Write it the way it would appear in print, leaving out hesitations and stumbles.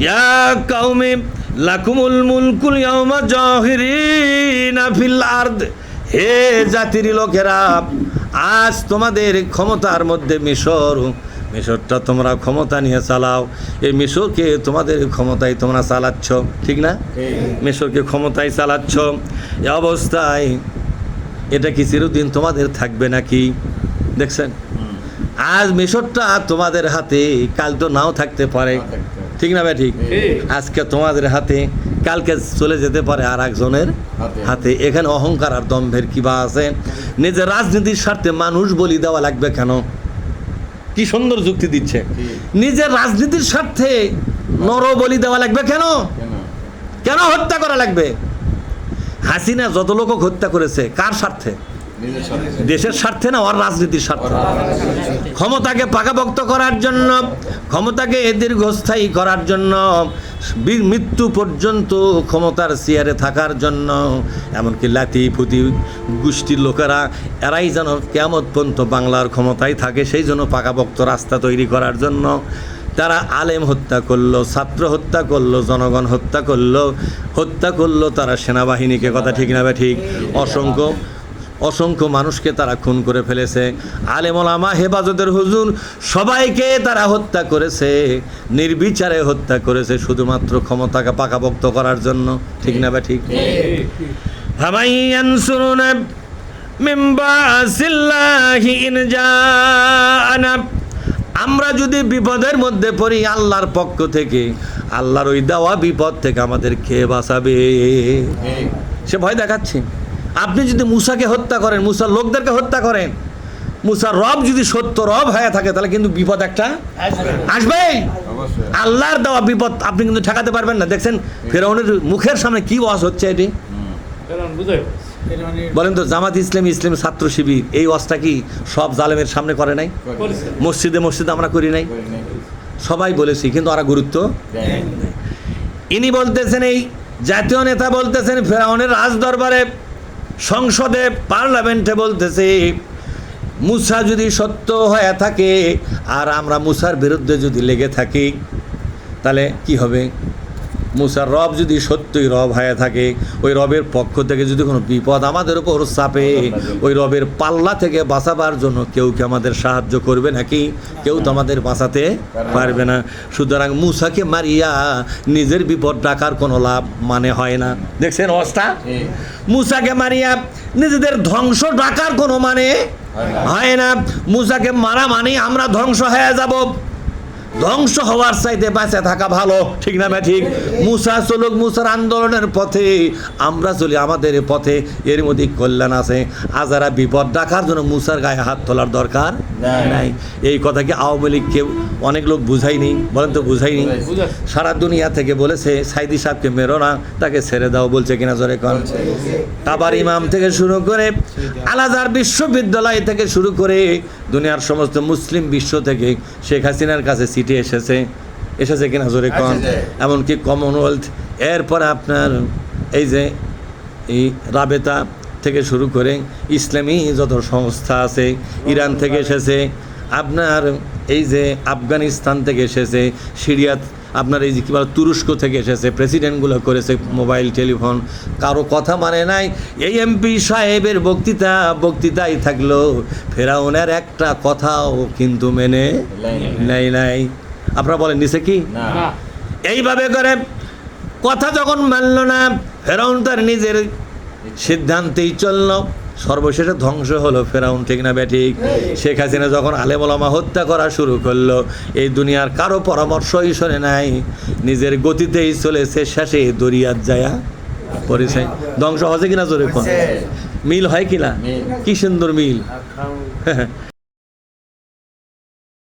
ইয়া Qawmi লাকুমুল মুলকুল ইয়াওমা জাহিরিনা feel আরদ, হে জাতির লোকেরা, আজ তোমাদের ক্ষমতার মধ্যে মিশরটা তোমরা ক্ষমতা নিয়ে চালাও। এই মিশরকে তোমাদের ক্ষমতায় তোমরা চালাচ্ছ, ঠিক না? মিশরকে ক্ষমতায় চালাচ্ছ। এই অবস্থায় এটা কি চিরদিন তোমাদের থাকবে নাকি? দেখছেন, আজ মিশরটা তোমাদের হাতে, কাল তো নাও থাকতে পারে, ঠিক না ভাই? ঠিক। আজকে তোমাদের হাতে, কালকে চলে যেতে পারে আর একজনের হাতে। এখানে অহংকার আর দম্ভের কিবা আছে? নিজের রাজনীতির স্বার্থে মানুষ বলি দেওয়া লাগবে কেন? কি সুন্দর যুক্তি দিচ্ছে। নিজের রাজনীতির স্বার্থে নর বলি দেওয়া লাগবে কেন? কেন হত্যা করা লাগবে? হাসিনা যত লোক হত্যা করেছে কার স্বার্থে? দেশের স্বার্থে না, ওর রাজনীতির স্বার্থে। ক্ষমতাকে পাকাপোক্ত করার জন্য, ক্ষমতাকে দীর্ঘস্থায়ী করার জন্য, মৃত্যু পর্যন্ত ক্ষমতার চেয়ারে থাকার জন্য। এমনকি লাতি ফুতি গোষ্ঠীর লোকেরা, এরাই যেন কিয়ামত পর্যন্ত বাংলার ক্ষমতায় থাকে, সেই জন্য পাকাপোক্ত রাস্তা তৈরি করার জন্য তারা আলেম হত্যা করলো, ছাত্র হত্যা করলো, জনগণ হত্যা করলো তারা সেনাবাহিনীকে। কথা ঠিক না? ঠিক। অসংখ্য মানুষকে তারা খুন করে ফেলেছে। আলেম ওলামা, হেফাজতের হুজুর, সবাইকে তারা হত্যা করেছে, নির্বিচারে হত্যা করেছে, শুধুমাত্র ক্ষমতাকে পাকাপোক্ত করার জন্য, ঠিক না? ঠিক। হামাইয়ানসুরুনা মিন বাসিল্লাহি ইন জাআনা, আমরা যদি বিপদের মধ্যে পড়ি আল্লাহর পক্ষ থেকে, আল্লাহর ওই দেওয়া বিপদ থেকে আমাদের কে বাঁচাবে? সে ভয় দেখাচ্ছে। আপনি যদি মুসাকে হত্যা করেন, মুসার লোকদেরকে হত্যা করেন, মুসার রব যদি সত্য রব হয়ে থাকে, তাহলে কিন্তু বিপদ একটা আসবেই। আল্লাহর দেওয়া বিপদ আপনি কিন্তু ঠেকাতে পারবেন না। দেখছেন ফেরাউনের মুখের সামনে কি ওয়াজ হচ্ছে, এটি বলেন তো? জামাত ইসলামী, ইসলামী ছাত্র শিবির এই ওয়াজটা কি সব জালেমের সামনে করে নাই? মসজিদে আমরা করি নাই? সবাই বলেছি, কিন্তু ওরা গুরুত্ব দেয়। ইনি বলতেছেন, এই জাতীয় নেতা বলতেছেন, ফেরাউনের রাজ দরবারে, সংসদে, পার্লামেন্টে বলতেছে, মুসা যদি সত্য হয়ে থাকে আর আমরা মুসার বিরুদ্ধে যদি লেগে থাকি, তাহলে কি হবে? মুসার রব যদি সত্যই রব হয়ে থাকে, ওই রবের পক্ষ থেকে যদি কোনো বিপদ আমাদের উপর চাপে, ওই রবের পাল্লা থেকে বাঁচাবার জন্য কেউ কি আমাদের সাহায্য করবে নাকি? কেউ তো আমাদের বাঁচাতে পারবে না। সুতরাং মুসাকে মারিয়া নিজের বিপদ ডাকার কোনো লাভ মানে হয় না। দেখছেন অবস্থা? মুসাকে মারিয়া নিজেদের ধ্বংস ডাকার কোনো মানে হয় না। মুসাকে মারা মানে আমরা ধ্বংস হয়ে যাব। ধ্বংস হওয়ার চাইতে বাঁচে থাকা ভালো, ঠিক না? ঠিক। মুসা চলুক মুসার আন্দোলনের পথে, আমরা চলি আমাদের পথে, এর মধ্যে কল্যাণ আছে। আজারা বিপদ ডাকার জন্য মুসার গায়ে হাত তোলার দরকার নাই। এই কথা কি আওয়ামী লীগকে অনেক লোক বুঝায়নি? বলেন তো বুঝায়নি? সারা দুনিয়া থেকে বলেছে সাইদি সাহেবকে মেরো না, তাকে ছেড়ে দাও, বলছে কিনা জোরে কন? কাবার ইমাম থেকে শুরু করে, আল আজহার বিশ্ববিদ্যালয় থেকে শুরু করে, দুনিয়ার সমস্ত মুসলিম বিশ্ব থেকে শেখ হাসিনার কাছে চিঠি এসেছে কিনা জোরে কন? এমনকি কমনওয়েলথ, এরপরে আপনার এই যে এই রাবেতা থেকে শুরু করে ইসলামী যত সংস্থা আছে, ইরান থেকে এসেছে, আপনার এই যে আফগানিস্তান থেকে এসেছে, সিরিয়া, আপনার এই যে কী বলে তুরস্ক থেকে এসেছে, প্রেসিডেন্টগুলো করেছে মোবাইল টেলিফোন, কারো কথা মানে নাই। এই এমপি সাহেবের বক্তৃতাই থাকলো, ফেরাউনের একটা কথাও কিন্তু মেনে নাই। আপনারা বলেন নিছে কি? এইভাবে করে কথা যখন মানল না, ফেরাউন তার নিজের সিদ্ধান্তেই চলল, সর্বশেষে ধ্বংস হলো ফেরাউন, ঠিক না ঠিক? শেখ হাসিনা যখন আলেম ওলামা হত্যা করা শুরু করলো, এই দুনিয়ার কারো পরামর্শই শোনে নাই, নিজের গতিতেই চলেছে, শেষে দরিয়াত যায়া পড়েছে। ধ্বংস হচ্ছে কিনা জোরে কোন? মিল হয় কিনা? কি সুন্দর মিল।